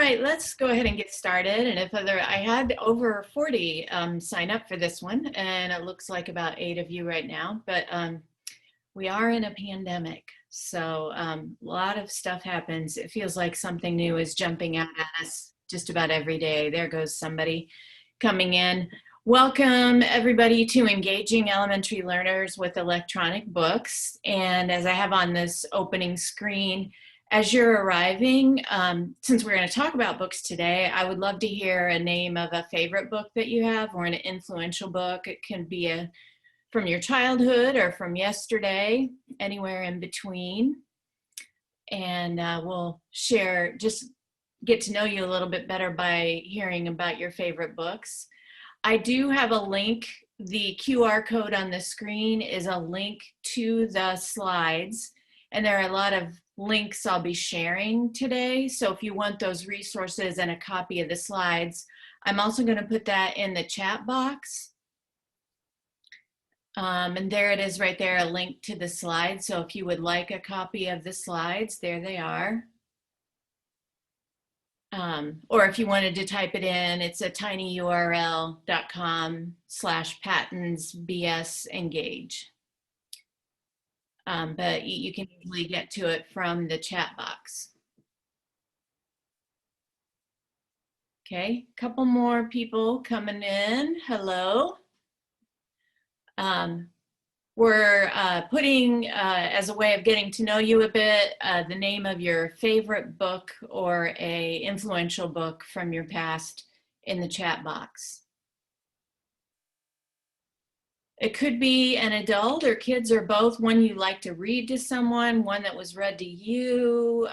right, let's go ahead and get started. And I had over 40 sign up for this one, and it looks like about 8 of you right now, but we are in a pandemic. So a lot of stuff happens. It feels like something new is jumping out at us just about every day. There goes somebody coming in. Welcome everybody to Engaging Elementary Learners with Electronic Books. And as I have on this opening screen, as you're arriving, since we're going to talk about books today, I would love to hear a name of a favorite book that you have or an influential book. It can be from your childhood or from yesterday, anywhere in between. And we'll share, just get to know you a little bit better by hearing about your favorite books. I do have a link. The QR code on the screen is a link to the slides. And there are a lot of links I'll be sharing today. So if you want those resources and a copy of the slides, I'm also going to put that in the chat box. And there it is right there, a link to the slides. So if you would like a copy of the slides, there they are. Or if you wanted to type it in, it's a tinyurl.com/PATINS/BS-engage. But you can easily get to it from the chat box. Okay, a couple more people coming in. Hello. We're putting, as a way of getting to know you a bit, the name of your favorite book or a influential book from your past in the chat box. It could be an adult or kids or both, one you like to read to someone, one that was read to you,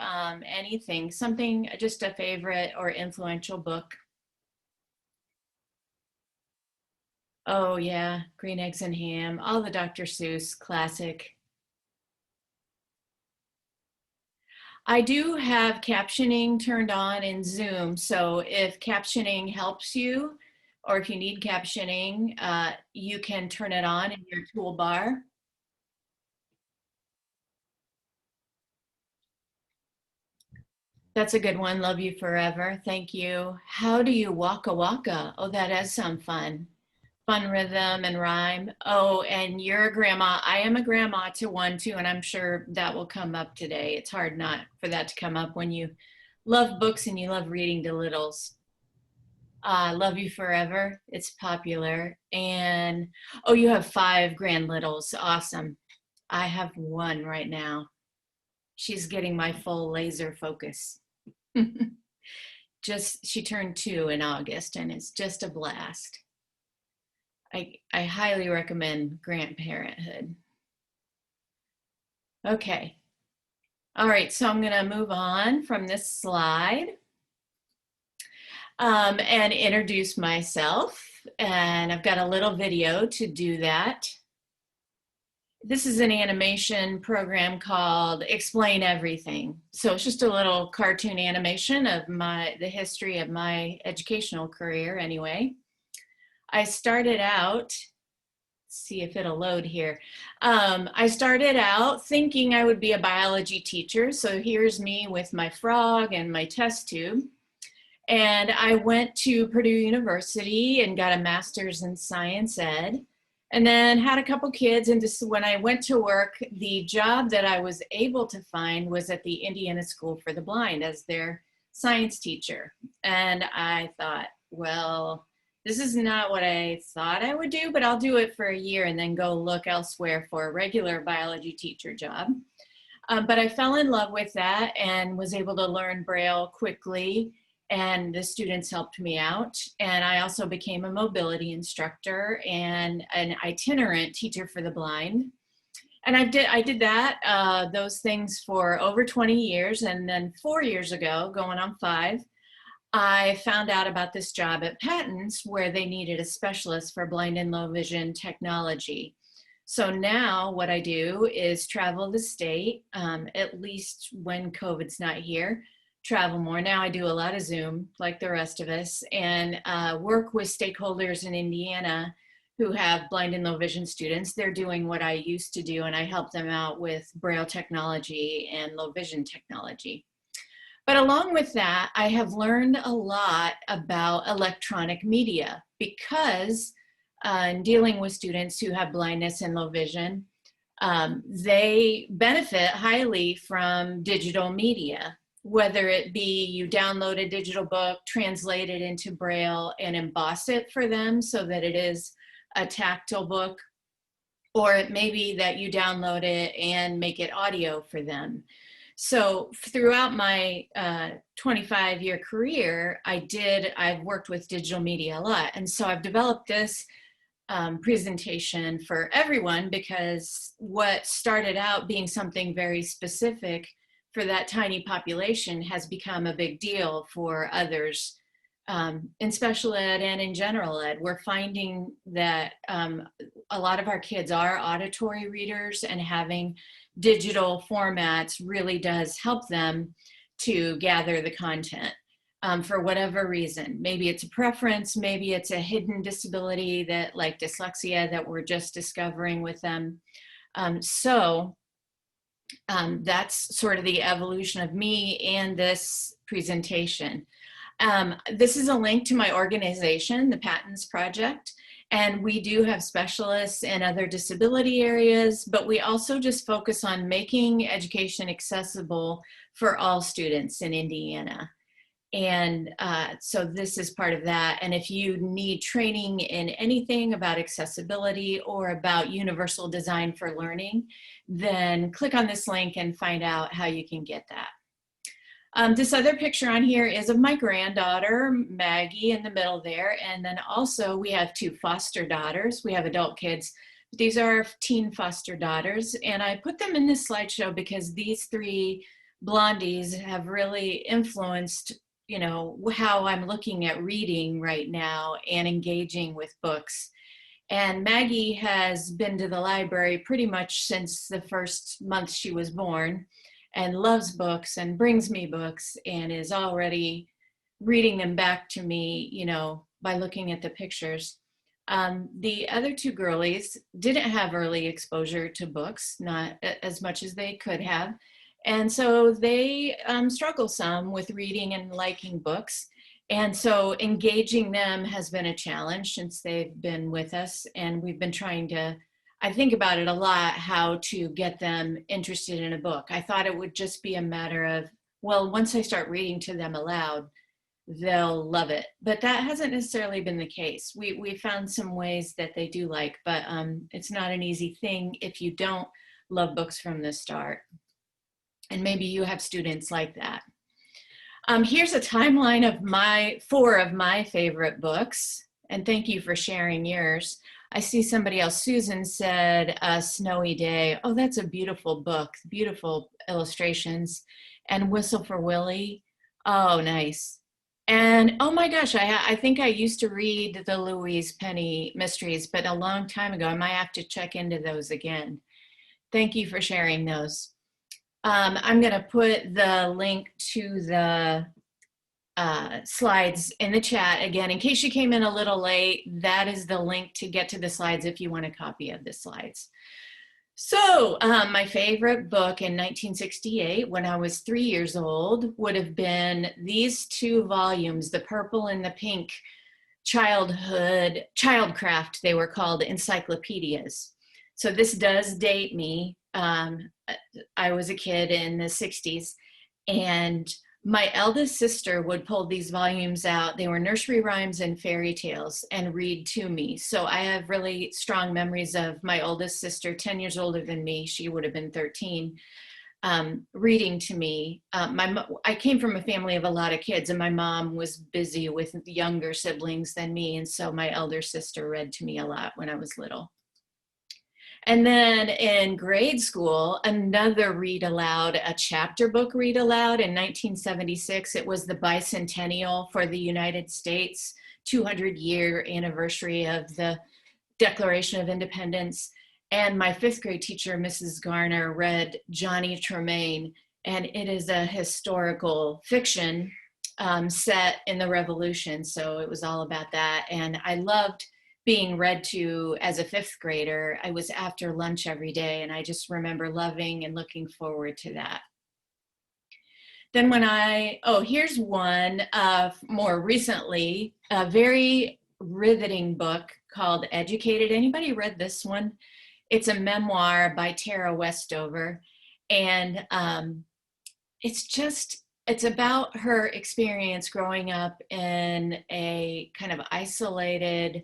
anything, something, just a favorite or influential book. Oh yeah, Green Eggs and Ham, all the Dr. Seuss classic. I do have captioning turned on in Zoom, so if captioning helps you, or if you need captioning, you can turn it on in your toolbar. That's a good one, Love You Forever, thank you. How do you waka waka? Oh, that does sound fun. Fun rhythm and rhyme. Oh, and you're a grandma. I am a grandma to one too, and I'm sure that will come up today. It's hard not for that to come up when you love books and you love reading to littles. Love You Forever, it's popular. And oh, you have 5 grand littles, awesome. I have 1 right now. She's getting my full laser focus. She turned 2 in August and it's just a blast. I highly recommend grandparenthood. Okay. All right, so I'm gonna move on from this slide and introduce myself. And I've got a little video to do that. This is an animation program called Explain Everything. So it's just a little cartoon animation of the history of my educational career anyway. I started out, see if it'll load here. I started out thinking I would be a biology teacher. So here's me with my frog and my test tube. And I went to Purdue University and got a master's in science ed. And then had a couple kids, and just when I went to work, the job that I was able to find was at the Indiana School for the Blind as their science teacher. And I thought, well, this is not what I thought I would do, but I'll do it for a year and then go look elsewhere for a regular biology teacher job. But I fell in love with that and was able to learn Braille quickly, and the students helped me out. And I also became a mobility instructor and an itinerant teacher for the blind. And I did that, those things for over 20 years. And then 4 years ago, going on 5, I found out about this job at PATINS where they needed a specialist for blind and low vision technology. So now what I do is travel the state, at least when COVID's not here, travel more. Now I do a lot of Zoom like the rest of us, and work with stakeholders in Indiana who have blind and low vision students. They're doing what I used to do, and I help them out with Braille technology and low vision technology. But along with that, I have learned a lot about electronic media because in dealing with students who have blindness and low vision, they benefit highly from digital media, whether it be you download a digital book, translate it into Braille, and emboss it for them so that it is a tactile book, or it may be that you download it and make it audio for them. So throughout my 25-year career, I've worked with digital media a lot. And so I've developed this presentation for everyone, because what started out being something very specific for that tiny population has become a big deal for others in special ed and in general ed. We're finding that a lot of our kids are auditory readers, and having digital formats really does help them to gather the content. For whatever reason. Maybe it's a preference, maybe it's a hidden disability that, like dyslexia, that we're just discovering with them. That's sort of the evolution of me and this presentation. This is a link to my organization, the PATINS Project, and we do have specialists in other disability areas, but we also just focus on making education accessible for all students in Indiana. And so this is part of that. And if you need training in anything about accessibility or about universal design for learning, then click on this link and find out how you can get that. This other picture on here is of my granddaughter, Maggie, in the middle there. And then also we have 2 foster daughters. We have adult kids. These are teen foster daughters. And I put them in this slideshow because these 3 blondies have really influenced, you know, how I'm looking at reading right now and engaging with books. And Maggie has been to the library pretty much since the first month she was born, and loves books and brings me books and is already reading them back to me, you know, by looking at the pictures. The other 2 girlies didn't have early exposure to books, not as much as they could have. And so they struggle some with reading and liking books. And so engaging them has been a challenge since they've been with us. And we've been trying to, I think about it a lot, how to get them interested in a book. I thought it would just be a matter of, well, once I start reading to them aloud, they'll love it. But that hasn't necessarily been the case. We found some ways that they do like, but it's not an easy thing if you don't love books from the start. And maybe you have students like that. Here's a timeline of 4 of my favorite books. And thank you for sharing yours. I see somebody else, Susan, said A Snowy Day. Oh, that's a beautiful book, beautiful illustrations. And Whistle for Willie. Oh, nice. And oh my gosh, I think I used to read the Louise Penny mysteries, but a long time ago. I might have to check into those again. Thank you for sharing those. I'm going to put the link to the slides in the chat again. In case you came in a little late, that is the link to get to the slides if you want a copy of the slides. So my favorite book in 1968, when I was 3 years old, would have been these 2 volumes, the purple and the pink childcraft, they were called, encyclopedias. So this does date me. I was a kid in the 60s, and my eldest sister would pull these volumes out. They were nursery rhymes and fairy tales and read to me. So I have really strong memories of my oldest sister, 10 years older than me. She would have been 13, reading to me. I came from a family of a lot of kids, and my mom was busy with younger siblings than me. And so my elder sister read to me a lot when I was little. And then in grade school, another read aloud, a chapter book read aloud in 1976. It was the bicentennial for the United States, 200-year anniversary of the Declaration of Independence. And my 5th grade teacher, Mrs. Garner, read Johnny Tremaine. And it is a historical fiction set in the Revolution. So it was all about that. And I loved being read to as a 5th grader. I was after lunch every day, and I just remember loving and looking forward to that. Then here's one more recently, a very riveting book called Educated. Anybody read this one? It's a memoir by Tara Westover. And it's about her experience growing up in a kind of isolated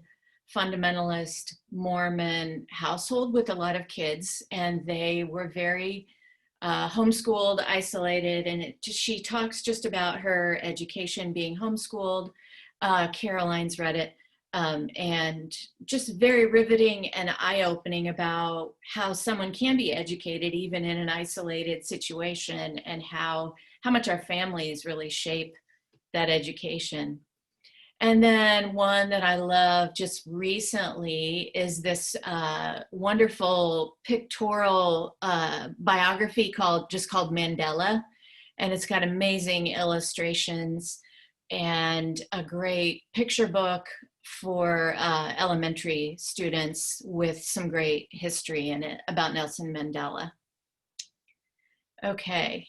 fundamentalist Mormon household with a lot of kids, and they were very homeschooled, isolated, and she talks just about her education being homeschooled. Caroline's read it, and just very riveting and eye-opening about how someone can be educated even in an isolated situation, and how much our families really shape that education. And then one that I love just recently is this wonderful pictorial biography called Mandela. And it's got amazing illustrations and a great picture book for elementary students with some great history in it about Nelson Mandela. Okay.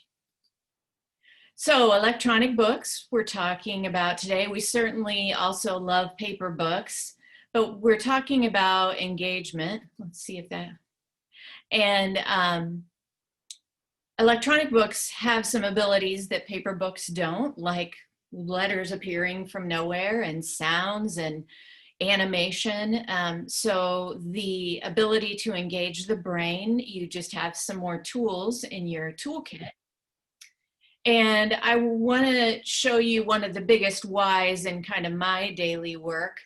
So electronic books we're talking about today. We certainly also love paper books, but we're talking about engagement. Let's see if that, and electronic books have some abilities that paper books don't, like letters appearing from nowhere and sounds and animation. So the ability to engage the brain, you just have some more tools in your toolkit. And I want to show you one of the biggest whys in kind of my daily work.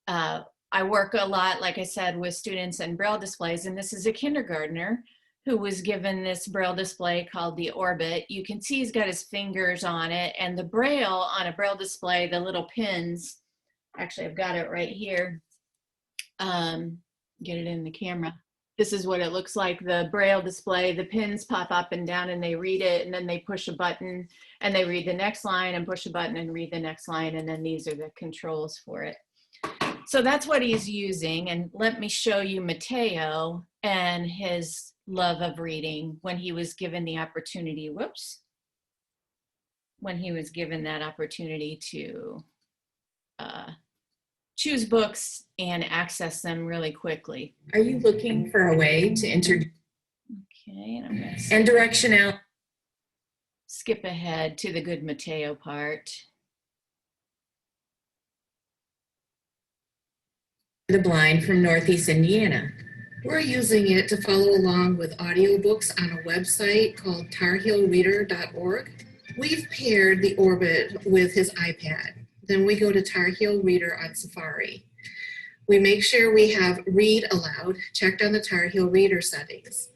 I work a lot, like I said, with students and Braille displays, and this is a kindergartner who was given this Braille display called the Orbit. You can see he's got his fingers on it, and the Braille on a Braille display, the little pins, actually I've got it right here, get it in the camera. This is what it looks like, the Braille display. The pins pop up and down and they read it, and then they push a button and they read the next line and push a button and read the next line, and then these are the controls for it. So that's what he's using. And let me show you Mateo and his love of reading when he was given the opportunity, when he was given that opportunity to choose books and access them really quickly. Are you looking for a way to introduce and directional? Skip ahead to the good Mateo part. The blind from Northeast Indiana. We're using it to follow along with audiobooks on a website called tarheelreader.org. We've paired the Orbit with his iPad. Then we go to Tarheel Reader on Safari. We make sure we have Read Aloud checked on the Tarheel Reader settings.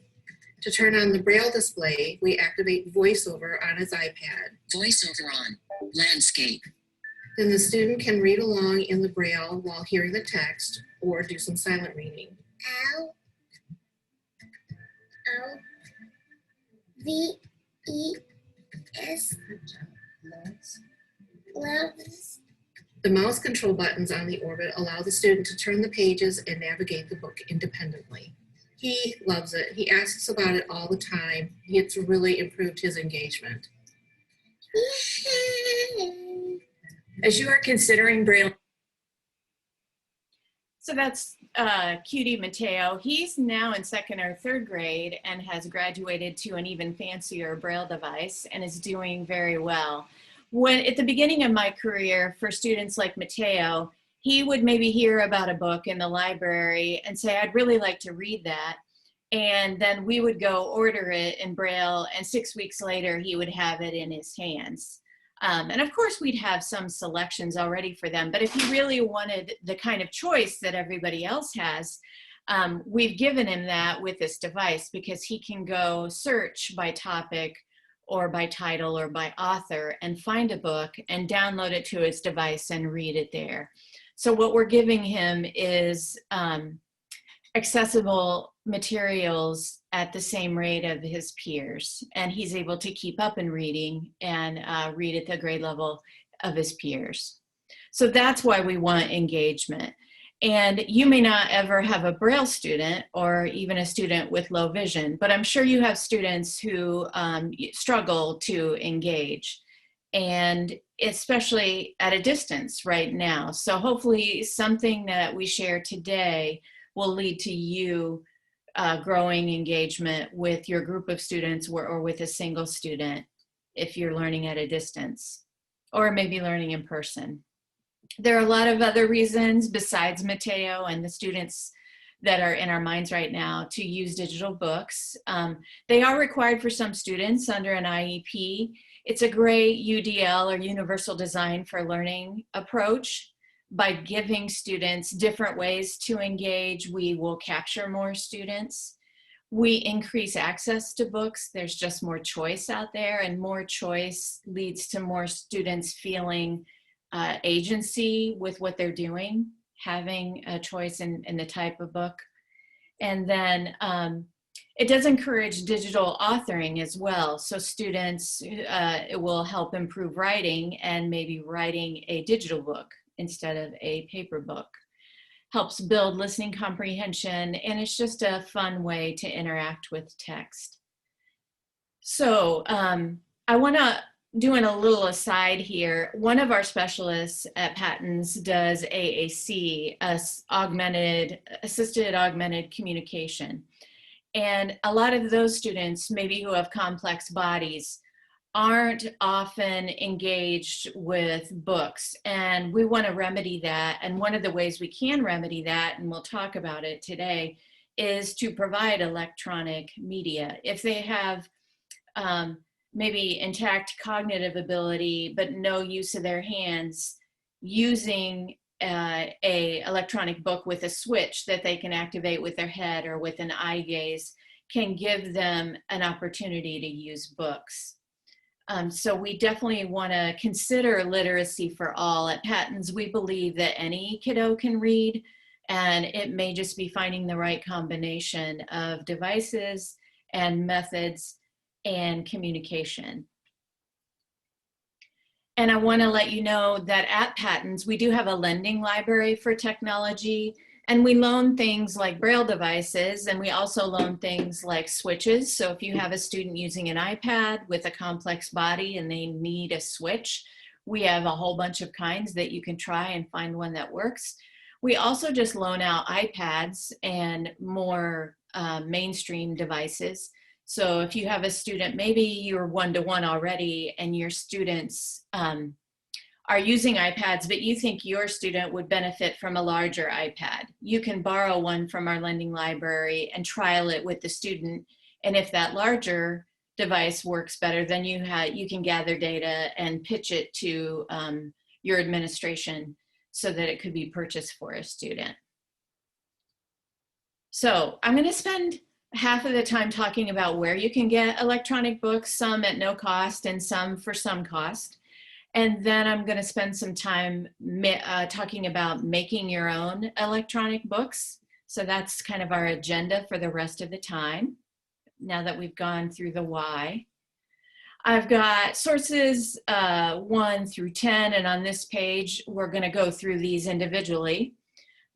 To turn on the Braille display, we activate VoiceOver on his iPad. VoiceOver on. Landscape. Then the student can read along in the Braille while hearing the text or do some silent reading. L V E S loves. The mouse control buttons on the Orbit allow the student to turn the pages and navigate the book independently. He loves it. He asks about it all the time. It's really improved his engagement. As you are considering Braille. So that's cutie Mateo. He's now in 2nd or 3rd grade and has graduated to an even fancier Braille device and is doing very well. When at the beginning of my career, for students like Mateo, he would maybe hear about a book in the library and say, I'd really like to read that. And then we would go order it in Braille, and 6 weeks later, he would have it in his hands. And of course, we'd have some selections already for them, but if he really wanted the kind of choice that everybody else has, we've given him that with this device, because he can go search by topic or by title or by author and find a book and download it to his device and read it there. So what we're giving him is accessible materials at the same rate of his peers, and he's able to keep up in reading and read at the grade level of his peers. So that's why we want engagement. And you may not ever have a Braille student or even a student with low vision, but I'm sure you have students who struggle to engage, and especially at a distance right now. So hopefully something that we share today will lead to you growing engagement with your group of students or with a single student if you're learning at a distance, or maybe learning in person. There are a lot of other reasons besides Mateo and the students that are in our minds right now to use digital books. They are required for some students under an IEP. It's a great UDL, or Universal Design for Learning approach. By giving students different ways to engage, we will capture more students. We increase access to books. There's just more choice out there, and more choice leads to more students feeling agency with what they're doing, having a choice in the type of book. And then it does encourage digital authoring as well. So students, it will help improve writing, and maybe writing a digital book instead of a paper book. Helps build listening comprehension, and it's just a fun way to interact with text. So I want to doing a little aside here. One of our specialists at PATINS does AAC, assisted augmented communication. And a lot of those students, maybe who have complex bodies, aren't often engaged with books. And we want to remedy that. And one of the ways we can remedy that, and we'll talk about it today, is to provide electronic media. If they have maybe intact cognitive ability, but no use of their hands, using a electronic book with a switch that they can activate with their head or with an eye gaze can give them an opportunity to use books. So we definitely want to consider literacy for all. At PATINS, we believe that any kiddo can read, and it may just be finding the right combination of devices and methods and communication. And I want to let you know that at PATINS, we do have a lending library for technology, and we loan things like Braille devices, and we also loan things like switches. So if you have a student using an iPad with a complex body and they need a switch, we have a whole bunch of kinds that you can try and find one that works. We also just loan out iPads and more mainstream devices. So if you have a student, maybe you're one-to-one already and your students are using iPads, but you think your student would benefit from a larger iPad, you can borrow one from our lending library and trial it with the student. And if that larger device works better, then you can gather data and pitch it to your administration so that it could be purchased for a student. So I'm going to spend half of the time talking about where you can get electronic books, some at no cost and some for some cost. And then I'm going to spend some time talking about making your own electronic books. So that's kind of our agenda for the rest of the time, now that we've gone through the why. I've got sources 1 through 10, and on this page, we're going to go through these individually.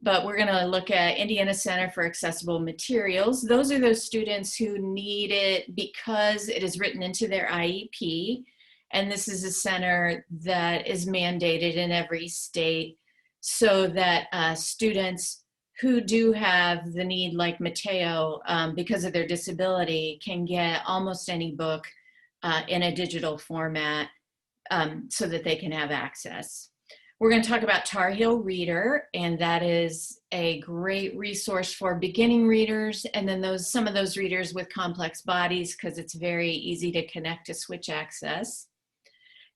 But we're going to look at Indiana Center for Accessible Materials. Those are those students who need it because it is written into their IEP. And this is a center that is mandated in every state so that students who do have the need, like Mateo, because of their disability, can get almost any book in a digital format so that they can have access. We're going to talk about Tarheel Reader, and that is a great resource for beginning readers, and then some of those readers with complex bodies, because it's very easy to connect to switch access.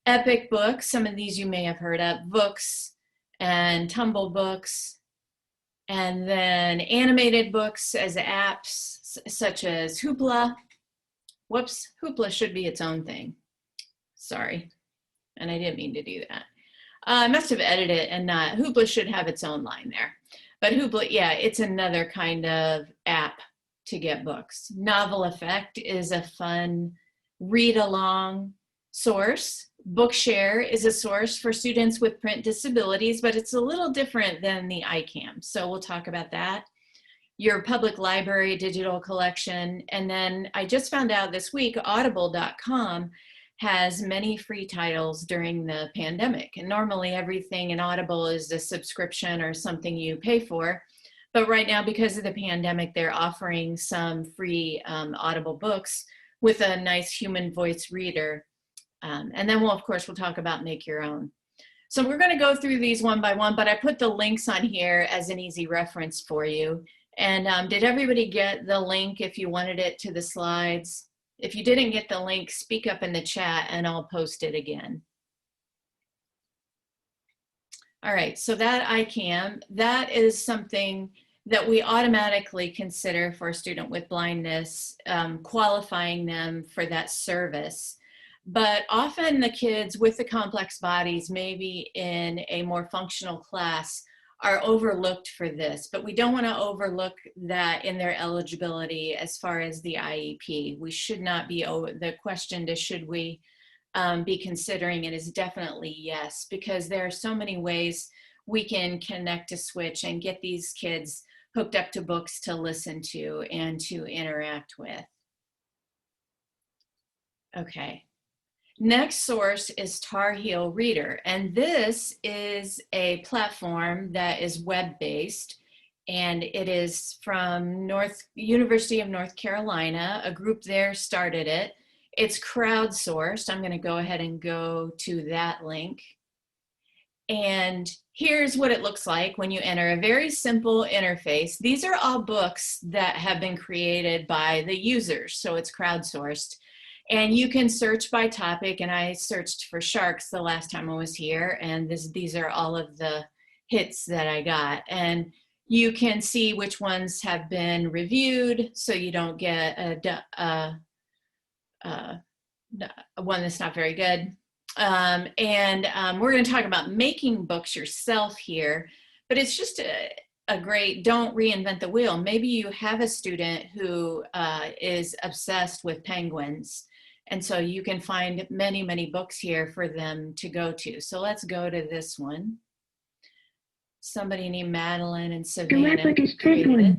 Epic Books, some of these you may have heard of, Books and Tumble Books, and then animated books as apps such as Hoopla. Whoops, Hoopla should be its own thing. Sorry, and I didn't mean to do that. I must have edited it and not. Hoopla should have its own line there. But Hoopla, yeah, it's another kind of app to get books. Novel Effect is a fun read-along source Bookshare is a source for students with print disabilities, but it's a little different than the ICAM. So we'll talk about that. Your public library digital collection. And then I just found out this week, audible.com has many free titles during the pandemic. And normally everything in Audible is a subscription or something you pay for. But right now, because of the pandemic, they're offering some free Audible books with a nice human voice reader. And then of course, we'll talk about make your own. So we're going to go through these one by one, but I put the links on here as an easy reference for you. And did everybody get the link if you wanted it to the slides? If you didn't get the link, speak up in the chat and I'll post it again. All right, so that ICAM, that is something that we automatically consider for a student with blindness, qualifying them for that service. But often the kids with the complex bodies, maybe in a more functional class, are overlooked for this, but we don't want to overlook that in their eligibility as far as the IEP. We should not be, the question to should we be considering it is definitely yes, because there are so many ways we can connect a switch and get these kids hooked up to books to listen to and to interact with. Okay. Next source is Tarheel Reader, and this is a platform that is web-based, and it is from University of North Carolina. A group there started it. It's crowdsourced. I'm going to go ahead and go to that link. And here's what it looks like when you enter a very simple interface. These are all books that have been created by the users, so it's crowdsourced. And you can search by topic, and I searched for sharks the last time I was here, and these are all of the hits that I got. And you can see which ones have been reviewed, so you don't get a one that's not very good. We're going to talk about making books yourself here, but it's just a great, don't reinvent the wheel. Maybe you have a student who is obsessed with penguins. And so you can find many, many books here for them to go to. So let's go to this one. Somebody named Madeline and Savannah created it.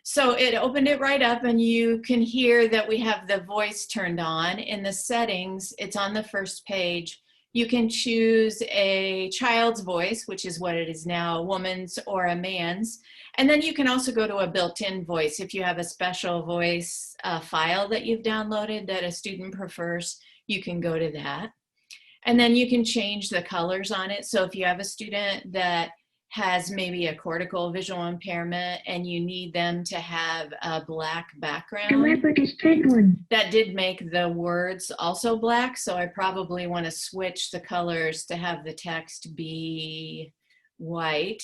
So it opened it right up, and you can hear that we have the voice turned on. In the settings, it's on the first page. You can choose a child's voice, which is what it is now, a woman's or a man's. And then you can also go to a built-in voice. If you have a special voice file that you've downloaded that a student prefers, you can go to that. And then you can change the colors on it. So if you have a student that has maybe a cortical visual impairment and you need them to have a black background, that did make the words also black. So I probably want to switch the colors to have the text be white.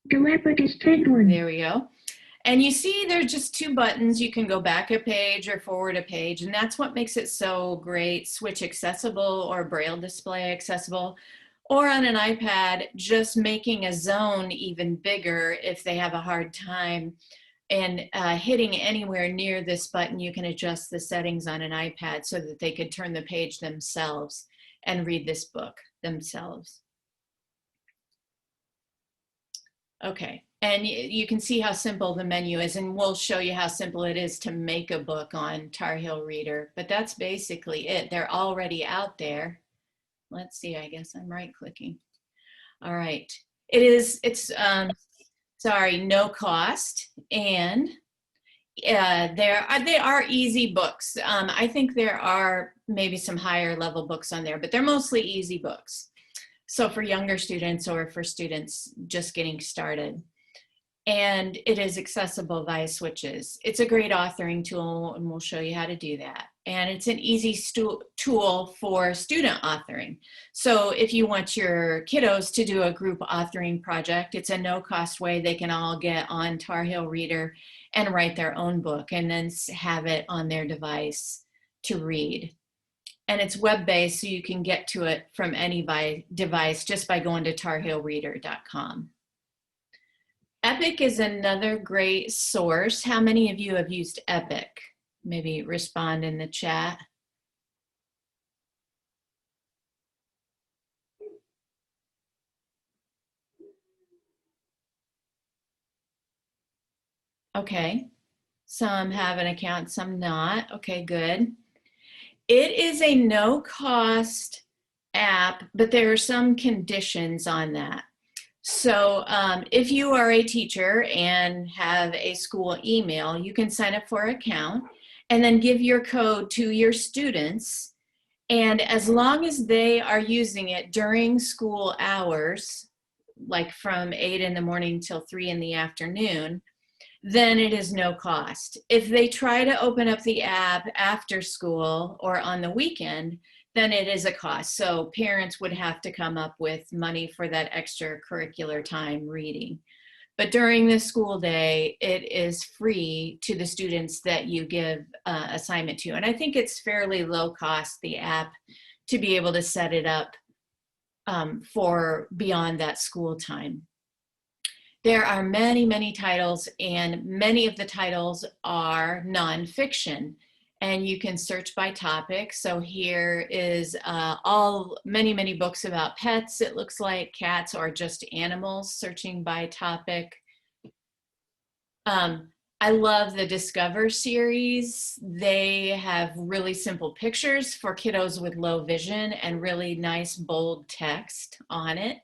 There we go. And you see there's just two buttons. You can go back a page or forward a page, and that's what makes it so great. Switch accessible or Braille display accessible, or on an iPad, just making a zone even bigger if they have a hard time. And hitting anywhere near this button, you can adjust the settings on an iPad so that they could turn the page themselves and read this book themselves. Okay, and you can see how simple the menu is, and we'll show you how simple it is to make a book on Tarheel Reader, but that's basically it. They're already out there. Let's see, I guess I'm right-clicking. All right, it's no cost, and they are easy books. I think there are maybe some higher level books on there, but they're mostly easy books. So for younger students or for students just getting started. And it is accessible via switches. It's a great authoring tool, and we'll show you how to do that. And it's an easy tool for student authoring. So if you want your kiddos to do a group authoring project, it's a no-cost way they can all get on Tarheel Reader and write their own book and then have it on their device to read. And it's web-based, so you can get to it from any device just by going to tarheelreader.com. Epic is another great source. How many of you have used Epic maybe respond in the chat. Okay, some have an account, some not. Okay, good. It is a no-cost app, but there are some conditions on that. So if you are a teacher and have a school email, you can sign up for an account and then give your code to your students. And as long as they are using it during school hours, like from 8 in the morning till 3 in the afternoon, then it is no cost. If they try to open up the app after school or on the weekend, then it is a cost. So parents would have to come up with money for that extracurricular time reading. But during the school day, it is free to the students that you give assignment to. And I think it's fairly low cost, the app, to be able to set it up for beyond that school time. There are many, many titles, and many of the titles are nonfiction. And you can search by topic. So here is many books about pets, it looks like, cats or just animals, searching by topic. I love the Discover series. They have really simple pictures for kiddos with low vision and really nice bold text on it.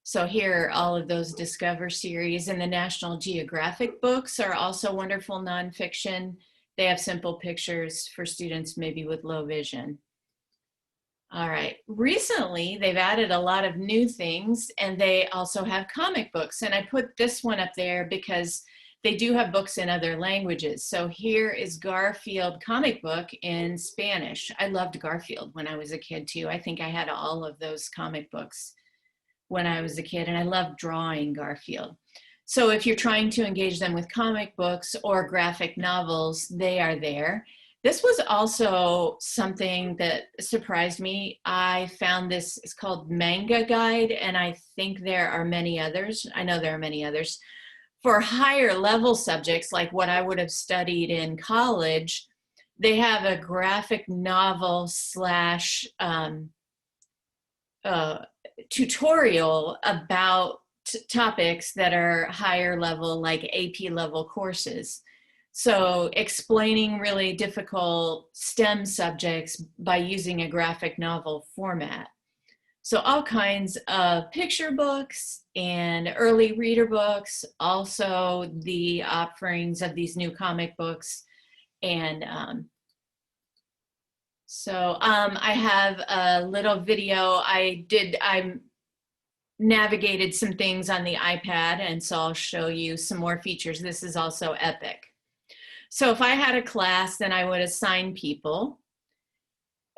So here are all of those Discover series, and the National Geographic books are also wonderful nonfiction. They have simple pictures for students maybe with low vision. All right, recently they've added a lot of new things, and they also have comic books. And I put this one up there because they do have books in other languages. So here is Garfield comic book in Spanish. I loved Garfield when I was a kid too. I think I had all of those comic books when I was a kid, and I loved drawing Garfield. So if you're trying to engage them with comic books or graphic novels, they are there. This was also something that surprised me. I found this, it's called Manga Guide, and I think there are many others. I know there are many others. For higher level subjects, like what I would have studied in college, they have a graphic novel slash tutorial about topics that are higher level, like AP level courses. So explaining really difficult STEM subjects by using a graphic novel format. So all kinds of picture books and early reader books, also the offerings of these new comic books. And I have a little video I navigated some things on the iPad, and so I'll show you some more features. This is also Epic. So if I had a class, then I would assign people,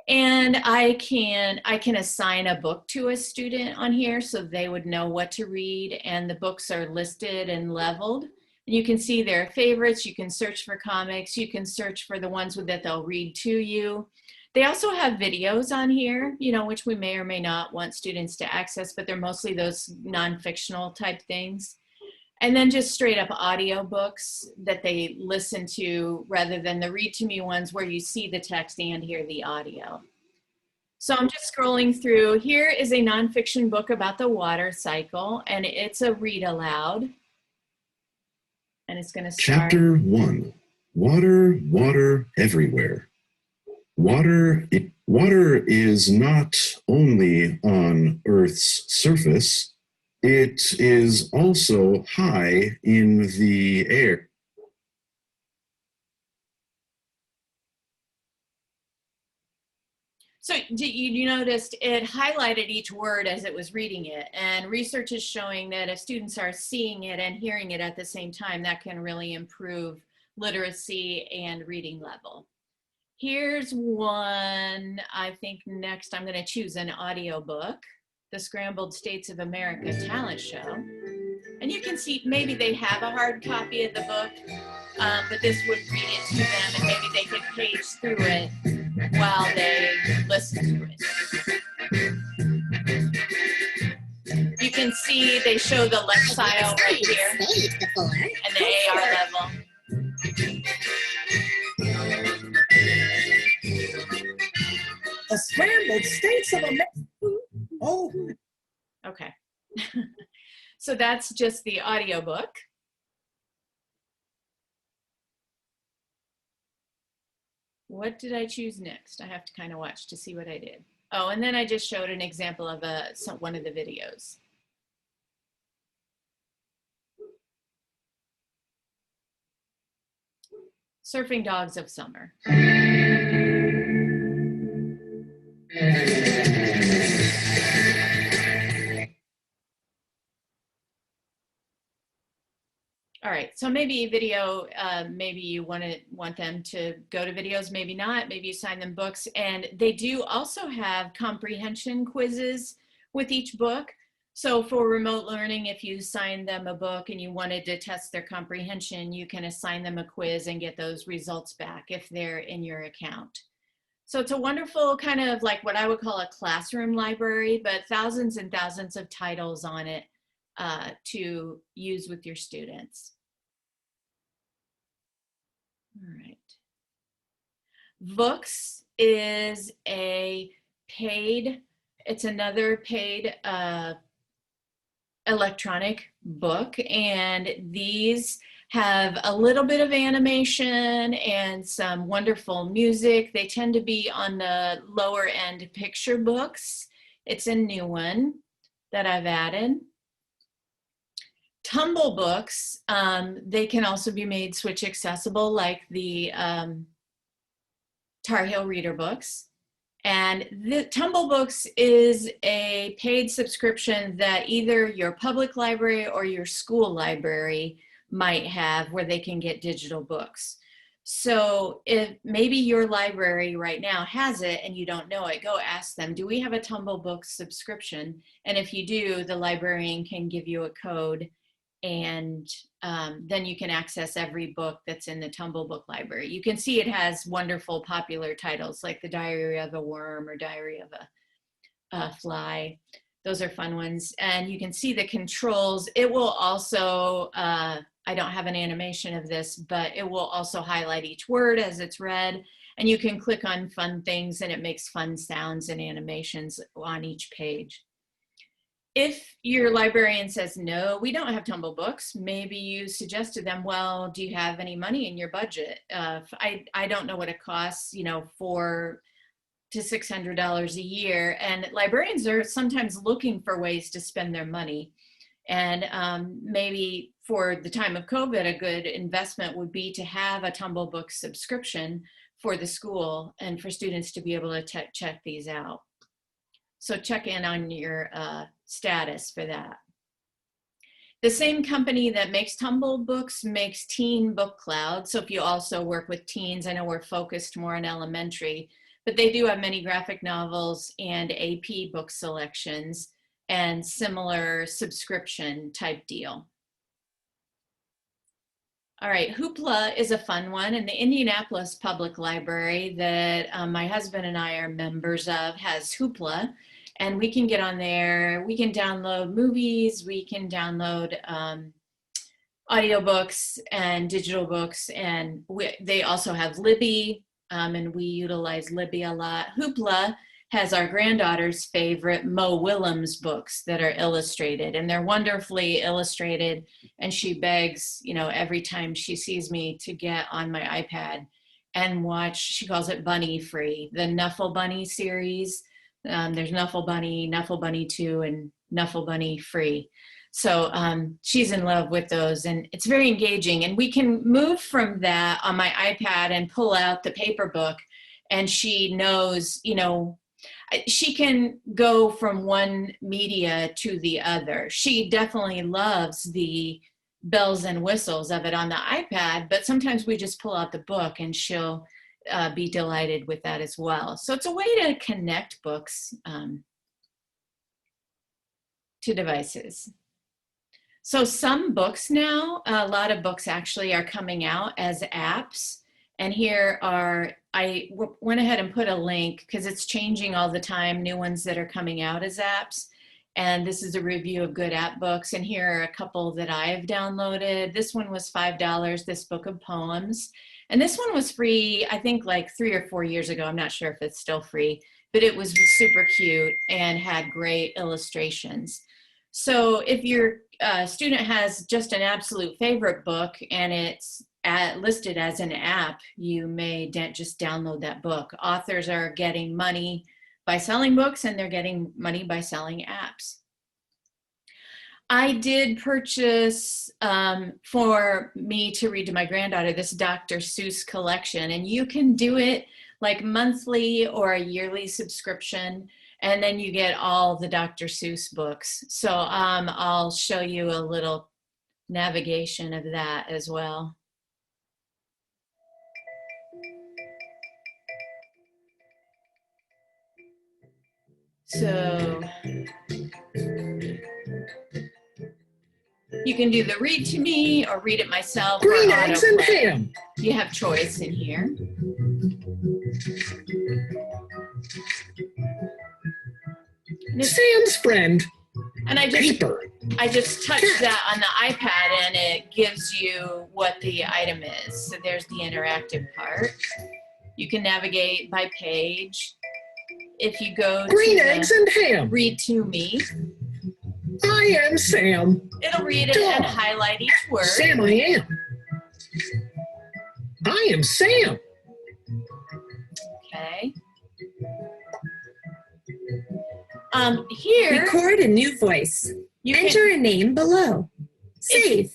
and I can assign a book to a student on here so they would know what to read, and the books are listed and leveled. And you can see their favorites. You can search for comics. You can search for the ones that they'll read to you. They also have videos on here, you know, which we may or may not want students to access, but they're mostly those non-fictional type things. And then just straight up audio books that they listen to rather than the read to me ones where you see the text and hear the audio. So I'm just scrolling through. Here is a nonfiction book about the water cycle, and it's a read aloud. And it's going to start. Chapter 1, Water, Water Everywhere. Water is not only on Earth's surface, it is also high in the air. So you noticed it highlighted each word as it was reading it, and research is showing that if students are seeing it and hearing it at the same time, that can really improve literacy and reading level. Here's one. I think next I'm going to choose an audio book, The Scrambled States of America Talent Show. And you can see maybe they have a hard copy of the book, but this would read it to them, and maybe they could page through it while they listen to it. You can see they show the lexile right here and the AR level. United States of America. Oh. Okay. So that's just the audiobook. What did I choose next? I have to kind of watch to see what I did. Oh, and then I just showed an example of one of the videos. Surfing Dogs of Summer. All right, so maybe video, maybe you want them to go to videos, maybe not, maybe you sign them books. And they do also have comprehension quizzes with each book. So for remote learning, if you sign them a book and you wanted to test their comprehension, you can assign them a quiz and get those results back if they're in your account. So it's a wonderful kind of like what I would call a classroom library, but thousands and thousands of titles on it to use with your students. All right. Books is a paid, it's another paid electronic book, and these have a little bit of animation and some wonderful music. They tend to be on the lower end picture books. It's a new one that I've added. Tumble Books, they can also be made switch accessible like the Tarheel Reader books. And the Tumble Books is a paid subscription that either your public library or your school library might have where they can get digital books. So if maybe your library right now has it and you don't know it, go ask them, do we have a Tumble Books subscription? And if you do, the librarian can give you a code, and then you can access every book that's in the Tumble Book library. You can see it has wonderful popular titles like The Diary of a Worm or Diary of a Fly. Those are fun ones. And you can see the controls. It will also, I don't have an animation of this, but it will also highlight each word as it's read. And you can click on fun things and it makes fun sounds and animations on each page. If your librarian says, no, we don't have Tumble Books, maybe you suggest to them, well, do you have any money in your budget? I don't know what it costs, you know, $400 to $600 a year. And librarians are sometimes looking for ways to spend their money. And maybe for the time of COVID, a good investment would be to have a Tumble Books subscription for the school and for students to be able to check these out. So check in on your status for that. The same company that makes Tumble Books makes Teen Book Cloud. So if you also work with teens, I know we're focused more on elementary, but they do have many graphic novels and AP book selections and similar subscription type deal. All right, Hoopla is a fun one, and the Indianapolis Public Library that my husband and I are members of has Hoopla. And we can get on there, we can download movies, we can download audiobooks and digital books, and they also have Libby, and we utilize Libby a lot. Hoopla has our granddaughter's favorite Mo Willems books that are illustrated, and they're wonderfully illustrated, and she begs, you know, every time she sees me to get on my iPad and watch, she calls it Bunny Free, the Nuffle Bunny series. There's Nuffle Bunny 2, and Nuffle Bunny Free. So she's in love with those, and it's very engaging. And we can move from that on my iPad and pull out the paper book, and she knows, you know, she can go from one media to the other. She definitely loves the bells and whistles of it on the iPad, but sometimes we just pull out the book and she'll be delighted with that as well. So it's a way to connect books to devices. So some books now, a lot of books actually are coming out as apps. And here are, I went ahead and put a link because it's changing all the time, new ones that are coming out as apps. And this is a review of good app books. And here are a couple that I've downloaded. This one was $5, this book of poems. And this one was free, I think like 3 or 4 years ago. I'm not sure if it's still free. but it was super cute and had great illustrations. So if your student has just an absolute favorite book and it's listed as an app, you may just download that book. Authors are getting money by selling books, and they're getting money by selling apps. I did purchase for me to read to my granddaughter this Dr. Seuss collection, and you can do it like monthly or a yearly subscription, and then you get all the Dr. Seuss books. So I'll show you a little navigation of that as well. So you can do the read to me or read it myself. Green eggs and ham. You have choice in here. Sam's friend. And I just touched Cat. that on the iPad and it gives you what the item is. So there's the interactive part. You can navigate by page. If you go Green to eggs and ham. read to me, I am Sam. it'll read it and highlight each word. Sam, I am. I am Sam. Okay. Here Record a new voice. you Enter can, a name below. Save.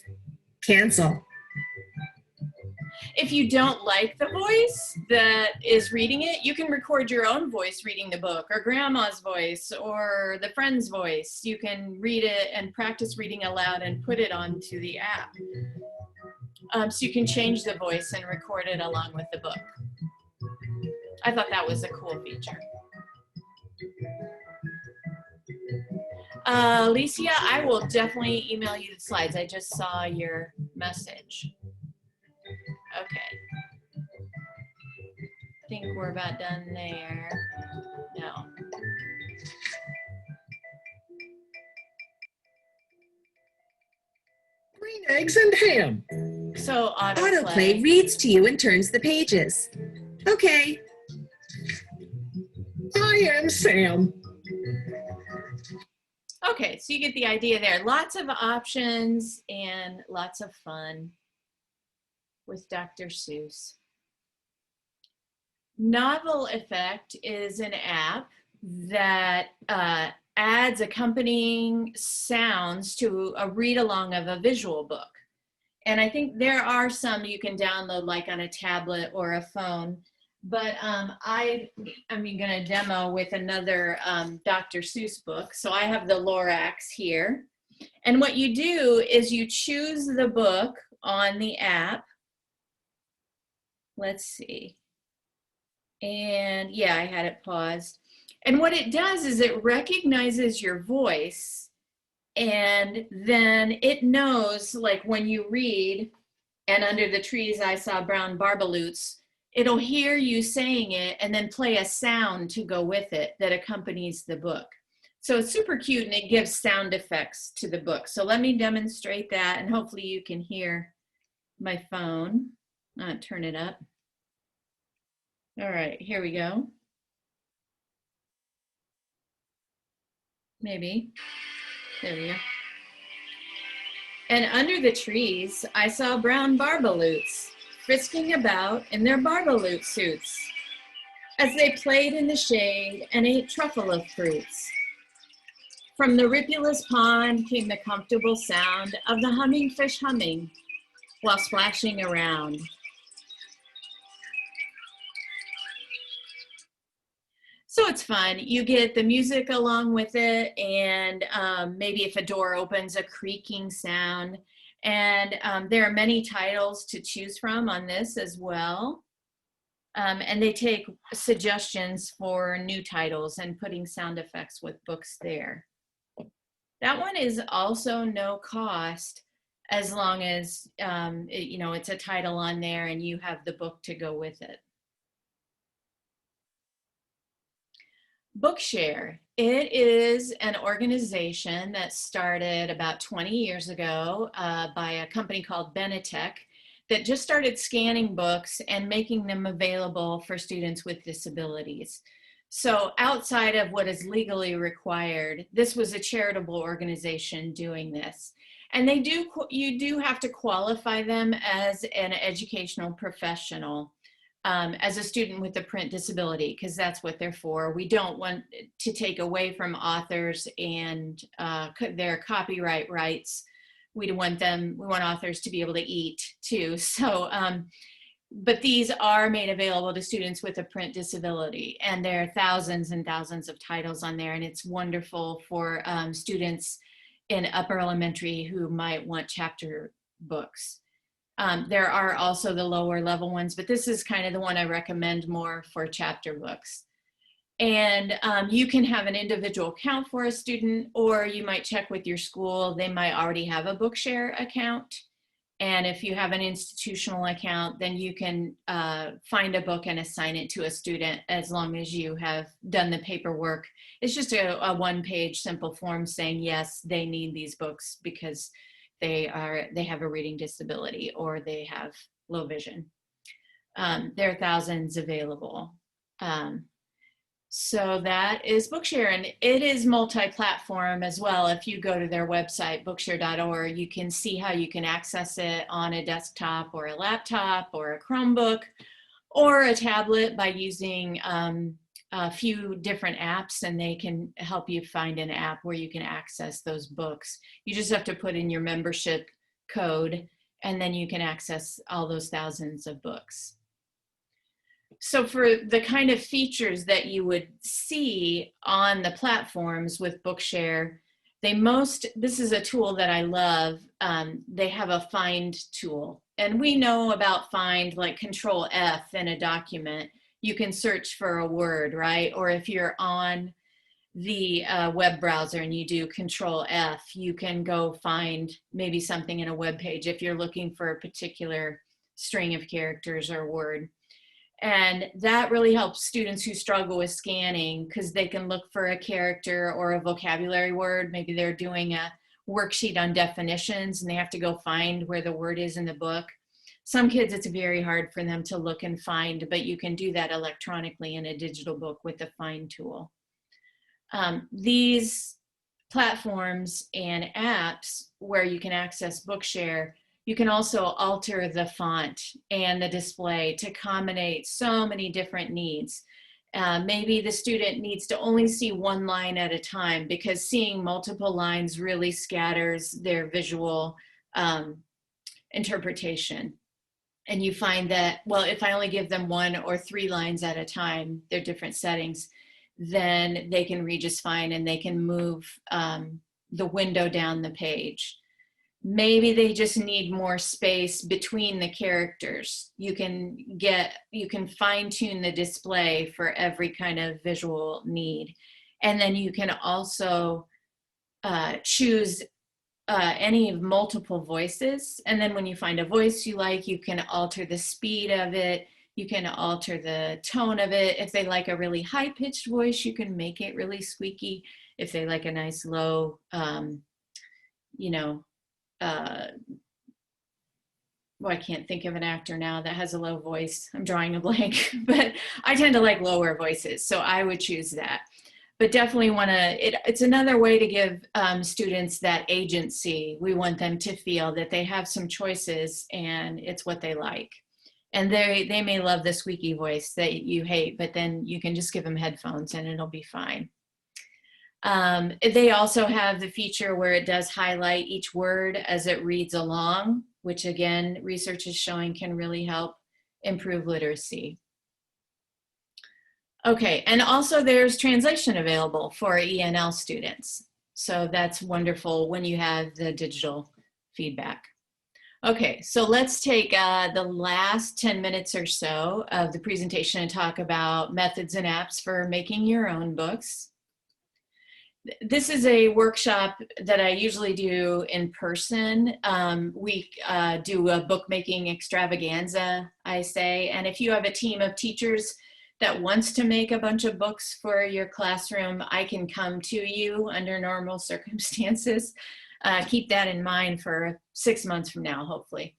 Cancel. if you don't like the voice that is reading it, you can record your own voice reading the book, or grandma's voice, or the friend's voice. You can read it and practice reading aloud and put it onto the app. So you can change the voice and record it along with the book. I thought that was a cool feature. Alicia, I will definitely email you the slides. I just saw your message. Okay. I think we're about done there. No. Green eggs and ham. So Autoplay reads to you and turns the pages. Okay. I am Sam. Okay, so you get the idea there. Lots of options and lots of fun with Dr. Seuss. Novel Effect is an app that adds accompanying sounds to a read-along of a visual book. And I think there are some you can download like on a tablet or a phone. But I'm going to demo with another Dr. Seuss book. So I have the Lorax here. And what you do is you choose the book on the app. Let's see. And yeah, I had it paused. And what it does is it recognizes your voice. And then it knows, like when you read, and under the trees I saw brown barbaloots, it'll hear you saying it and then play a sound to go with it that accompanies the book. So it's super cute and it gives sound effects to the book. So let me demonstrate that and hopefully you can hear my phone. Turn it up. All right, here we go. Maybe. There we go. And under the trees, I saw brown barbaloots frisking about in their barbaloot suits as they played in the shade and ate truffle of fruits. From the ripulous pond came the comfortable sound of the humming fish humming while splashing around. So it's fun. You get the music along with it, and maybe if a door opens, a creaking sound. And there are many titles to choose from on this as well. And they take suggestions for new titles and putting sound effects with books there. That one is also no cost as long as it's a title on there and you have the book to go with it. Bookshare. It is an organization that started about 20 years ago by a company called Benetech that just started scanning books and making them available for students with disabilities. So outside of what is legally required, this was a charitable organization doing this. And you do have to qualify them as an educational professional, as a student with a print disability, because that's what they're for. We don't want to take away from authors and their copyright rights. We want authors to be able to eat too. So, but these are made available to students with a print disability, and there are thousands and thousands of titles on there, and it's wonderful for students in upper elementary who might want chapter books. There are also the lower level ones, but this is kind of the one I recommend more for chapter books. And you can have an individual account for a student, or you might check with your school. They might already have a Bookshare account. And if you have an institutional account, then you can find a book and assign it to a student as long as you have done the paperwork. It's just a one-page simple form saying, yes, they need these books because they have a reading disability or they have low vision. There are thousands available. So that is Bookshare, and it is multi-platform as well. If you go to their website, bookshare.org, you can see how you can access it on a desktop or a laptop or a Chromebook or a tablet by using a few different apps, and they can help you find an app where you can access those books. You just have to put in your membership code, and then you can access all those thousands of books. So for the kind of features that you would see on the platforms with Bookshare, this is a tool that I love. They have a find tool, and we know about find, like Control F in a document. You can search for a word, right? Or if you're on the web browser and you do Control F, you can go find maybe something in a web page if you're looking for a particular string of characters or word. And that really helps students who struggle with scanning, because they can look for a character or a vocabulary word. Maybe they're doing a worksheet on definitions and they have to go find where the word is in the book. Some kids, it's very hard for them to look and find, but you can do that electronically in a digital book with the find tool. These platforms and apps where you can access Bookshare, you can also alter the font and the display to accommodate so many different needs. Maybe the student needs to only see one line at a time, because seeing multiple lines really scatters their visual interpretation. And you find that, well, if I only give them 1 or 3 lines at a time, they're different settings, then they can read just fine and they can move the window down the page. Maybe they just need more space between the characters. You can fine tune the display for every kind of visual need. And then you can also choose any of multiple voices. And then when you find a voice you like, you can alter the speed of it. You can alter the tone of it. If they like a really high-pitched voice, you can make it really squeaky. If they like a nice low, well, I can't think of an actor now that has a low voice. I'm drawing a blank, but I tend to like lower voices, so I would choose that. But definitely it's another way to give students that agency. We want them to feel that they have some choices and it's what they like. And they may love the squeaky voice that you hate, but then you can just give them headphones and it'll be fine. They also have the feature where it does highlight each word as it reads along, which again, research is showing can really help improve literacy. Okay, and also there's translation available for ENL students. So that's wonderful when you have the digital feedback. Okay, so let's take the last 10 minutes or so of the presentation and talk about methods and apps for making your own books. This is a workshop that I usually do in person. We do a bookmaking extravaganza, I say, and if you have a team of teachers that wants to make a bunch of books for your classroom, I can come to you under normal circumstances. Keep that in mind for 6 months from now, hopefully.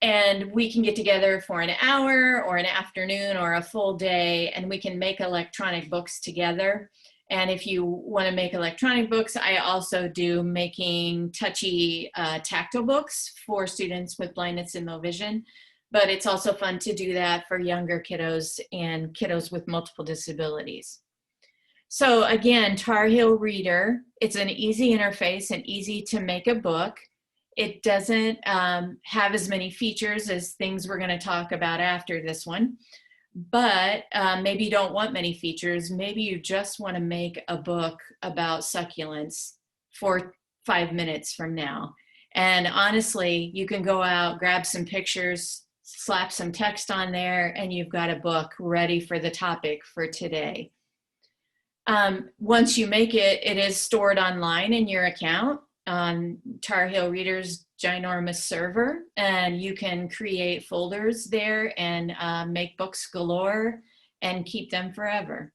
And we can get together for an hour or an afternoon or a full day, and we can make electronic books together. And if you want to make electronic books, I also do making touchy tactile books for students with blindness and low vision. But it's also fun to do that for younger kiddos and kiddos with multiple disabilities. So again, Tarheel Reader, it's an easy interface and easy to make a book. It doesn't have as many features as things we're going to talk about after this one, but maybe you don't want many features. Maybe you just want to make a book about succulents for 5 minutes from now. And honestly, you can go out, grab some pictures, slap some text on there, and you've got a book ready for the topic for today. Once you make it, it is stored online in your account on Tarheel Reader's ginormous server, and you can create folders there and make books galore and keep them forever.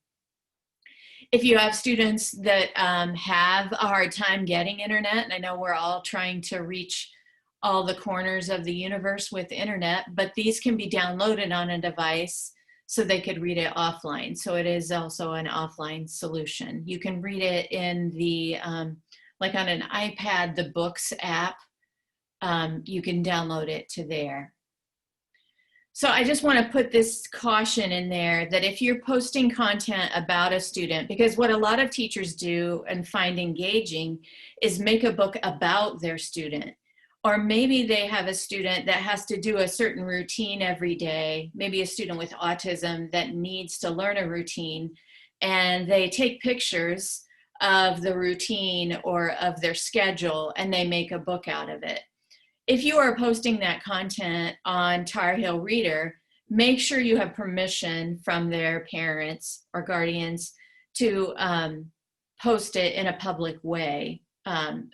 If you have students that have a hard time getting internet, and I know we're all trying to reach all the corners of the universe with internet, but these can be downloaded on a device so they could read it offline. So it is also an offline solution. You can read it in the, like on an iPad, the Books app, you can download it to there. So I just want to put this caution in there that if you're posting content about a student, because what a lot of teachers do and find engaging is make a book about their student. Or maybe they have a student that has to do a certain routine every day, maybe a student with autism that needs to learn a routine, and they take pictures of the routine or of their schedule and they make a book out of it. If you are posting that content on Tarheel Reader, make sure you have permission from their parents or guardians to post it in a public way.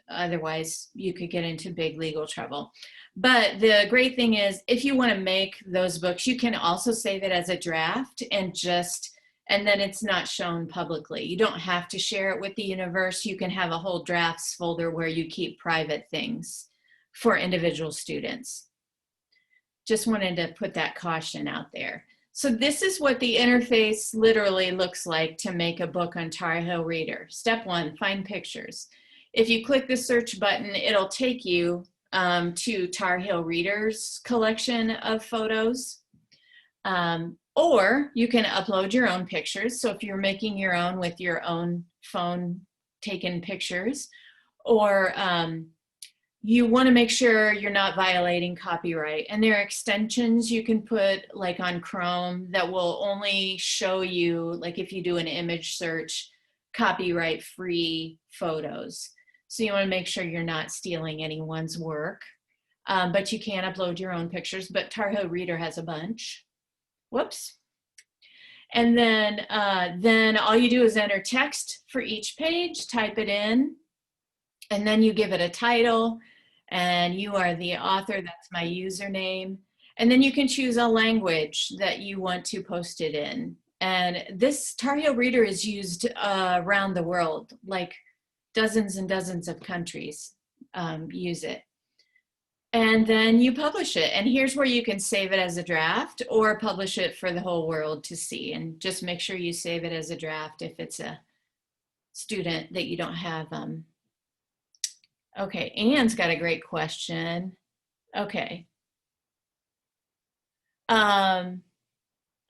Otherwise, you could get into big legal trouble. But the great thing is, if you want to make those books, you can also save it as a draft and then it's not shown publicly. You don't have to share it with the universe. You can have a whole drafts folder where you keep private things for individual students. Just wanted to put that caution out there. So this is what the interface literally looks like to make a book on Tarheel Reader. Step 1, find pictures. If you click the search button, it'll take you to Tarheel Reader's collection of photos. Or you can upload your own pictures. So if you're making your own with your own phone taken pictures, or you want to make sure you're not violating copyright. And there are extensions you can put like on Chrome that will only show you, like if you do an image search, copyright free photos. So you want to make sure you're not stealing anyone's work, but you can upload your own pictures, but Tarheel Reader has a bunch. Whoops. And then all you do is enter text for each page, type it in, and then you give it a title, and you are the author, that's my username. And then you can choose a language that you want to post it in. And this Tarheel Reader is used around the world, like dozens and dozens of countries use it. And then you publish it. And here's where you can save it as a draft or publish it for the whole world to see. And just make sure you save it as a draft if it's a student that you don't have. Okay, Anne's got a great question. Okay. All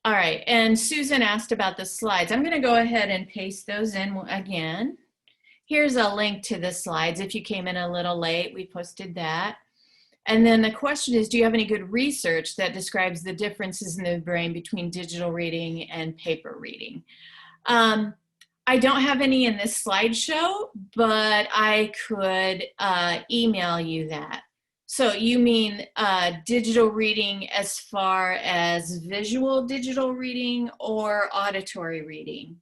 right, and Susan asked about the slides. I'm gonna go ahead and paste those in again. Here's a link to the slides. If you came in a little late, we posted that. And then the question is, do you have any good research that describes the differences in the brain between digital reading and paper reading? I don't have any in this slideshow, but I could email you that. So you mean digital reading as far as visual digital reading or auditory reading?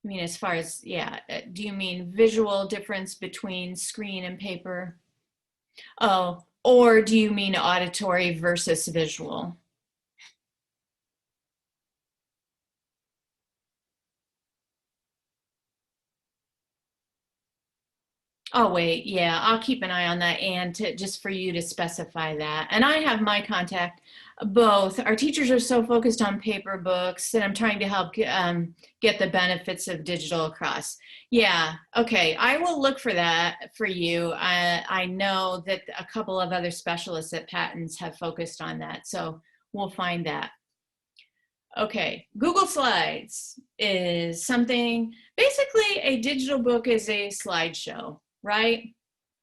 I mean, as far as, yeah, do you mean visual difference between screen and paper? Oh, or do you mean auditory versus visual? Oh, wait, yeah, I'll keep an eye on that, and just for you to specify that. And I have my contact, both. Our teachers are so focused on paper books, and I'm trying to help get the benefits of digital across. Yeah, okay, I will look for that for you. I know that a couple of other specialists at PATINS have focused on that, so we'll find that. Okay, Google Slides is something, basically a digital book is a slideshow, right?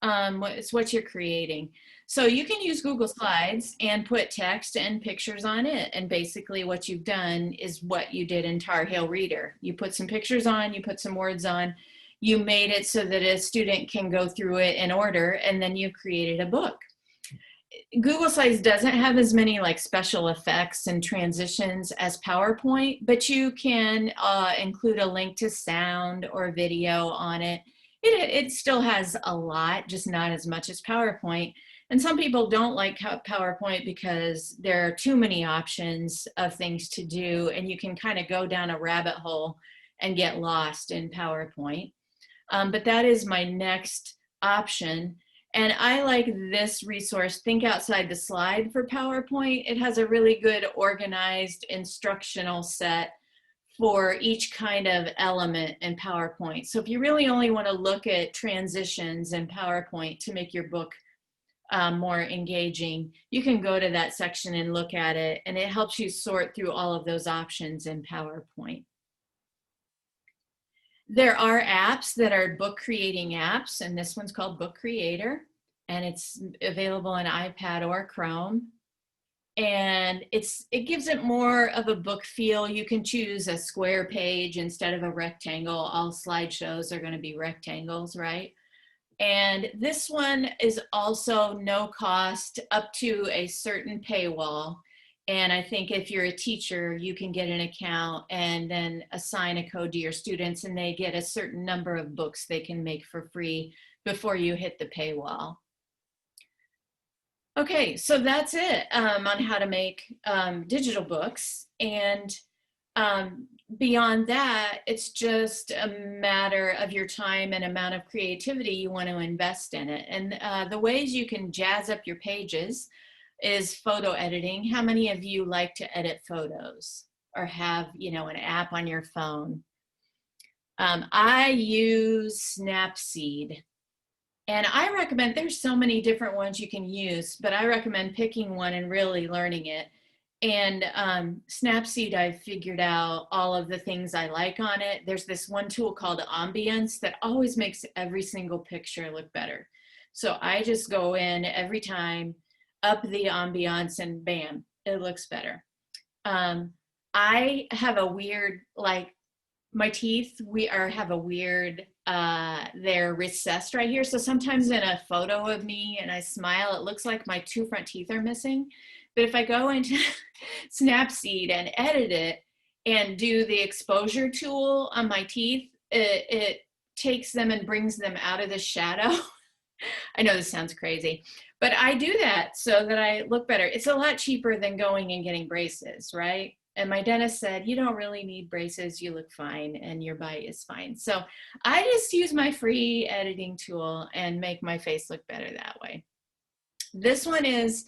It's what you're creating. So you can use Google Slides and put text and pictures on it. And basically what you've done is what you did in Tarheel Reader. You put some pictures on, you put some words on, you made it so that a student can go through it in order, and then you've created a book. Google Slides doesn't have as many like special effects and transitions as PowerPoint, but you can include a link to sound or video on it. It still has a lot, just not as much as PowerPoint. And some people don't like PowerPoint because there are too many options of things to do, and you can kind of go down a rabbit hole and get lost in PowerPoint. But that is my next option. And I like this resource, Think Outside the Slide, for PowerPoint. It has a really good organized instructional set for each kind of element in PowerPoint. So if you really only want to look at transitions in PowerPoint to make your book more engaging, you can go to that section and look at it, and it helps you sort through all of those options in PowerPoint. There are apps that are book creating apps, and this one's called Book Creator, and it's available on iPad or Chrome. And it gives it more of a book feel. You can choose a square page instead of a rectangle. All slideshows are going to be rectangles, right? And this one is also no cost up to a certain paywall. And I think if you're a teacher, you can get an account and then assign a code to your students, and they get a certain number of books they can make for free before you hit the paywall. Okay, so that's it on how to make digital books. And beyond that, it's just a matter of your time and amount of creativity you want to invest in it. And the ways you can jazz up your pages is photo editing. How many of you like to edit photos or have, you know, an app on your phone? I use Snapseed. And I recommend, there's so many different ones you can use, but I recommend picking one and really learning it. And Snapseed, I've figured out all of the things I like on it. There's this one tool called Ambience that always makes every single picture look better. So I just go in every time, up the ambiance, and bam, it looks better. I have a weird, like, my teeth, have a weird, they're recessed right here. So sometimes in a photo of me and I smile, it looks like my two front teeth are missing. But if I go into Snapseed and edit it and do the exposure tool on my teeth, it takes them and brings them out of the shadow. I know this sounds crazy, but I do that so that I look better. It's a lot cheaper than going and getting braces, right? And my dentist said, you don't really need braces, you look fine and your bite is fine. So I just use my free editing tool and make my face look better that way. This one is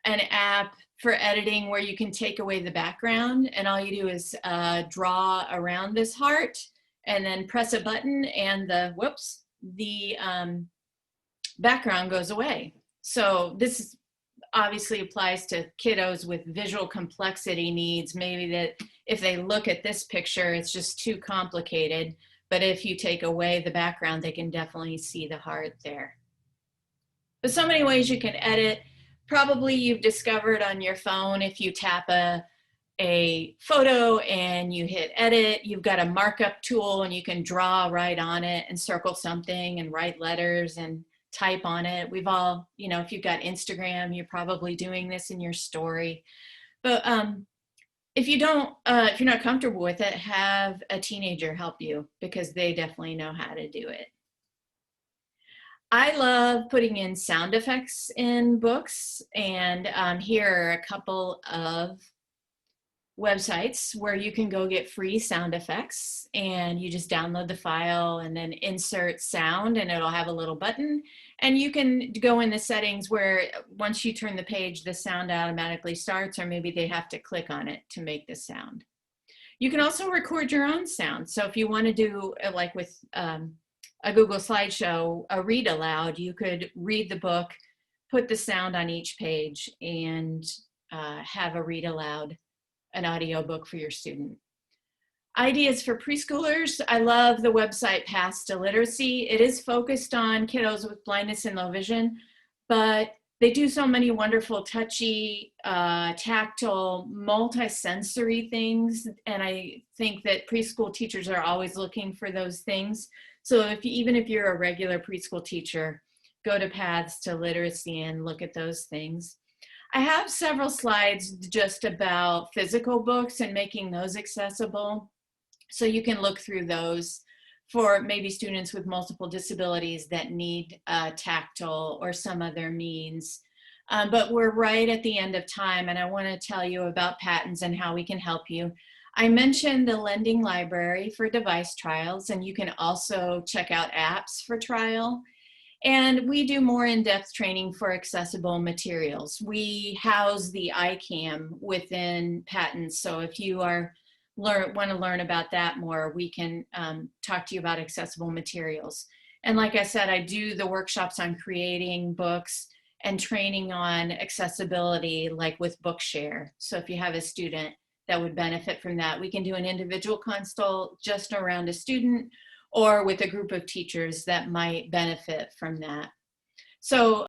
an app for editing where you can take away the background, and all you do is draw around this heart and then press a button, and the background goes away. So this obviously applies to kiddos with visual complexity needs. Maybe that if they look at this picture, it's just too complicated. But if you take away the background, they can definitely see the heart there. But so many ways you can edit. Probably you've discovered on your phone, if you tap a photo and you hit edit, you've got a markup tool and you can draw right on it and circle something and write letters and type on it. We've all, you know, if you've got Instagram, you're probably doing this in your story. But if you don't, if you're not comfortable with it, have a teenager help you, because they definitely know how to do it. I love putting in sound effects in books, and here are a couple of websites where you can go get free sound effects, and you just download the file and then insert sound, and it'll have a little button, and you can go in the settings where once you turn the page, the sound automatically starts, or maybe they have to click on it to make the sound. You can also record your own sound. So if you want to do, like with a Google slideshow, a read aloud, you could read the book, put the sound on each page, and have a read aloud, an audio book for your student. Ideas for preschoolers. I love the website Paths to Literacy. It is focused on kiddos with blindness and low vision, but they do so many wonderful, touchy, tactile, multi-sensory things. And I think that preschool teachers are always looking for those things. So even if you're a regular preschool teacher, go to Paths to Literacy and look at those things. I have several slides just about physical books and making those accessible. So you can look through those for maybe students with multiple disabilities that need tactile or some other means. But we're right at the end of time, and I want to tell you about PATINS and how we can help you. I mentioned the lending library for device trials, and you can also check out apps for trial. And we do more in-depth training for accessible materials. We house the ICAM within PATINS. So if you want to learn about that more, we can talk to you about accessible materials. And like I said, I do the workshops on creating books and training on accessibility, like with Bookshare. So if you have a student that would benefit from that, we can do an individual consult just around a student, or with a group of teachers that might benefit from that. So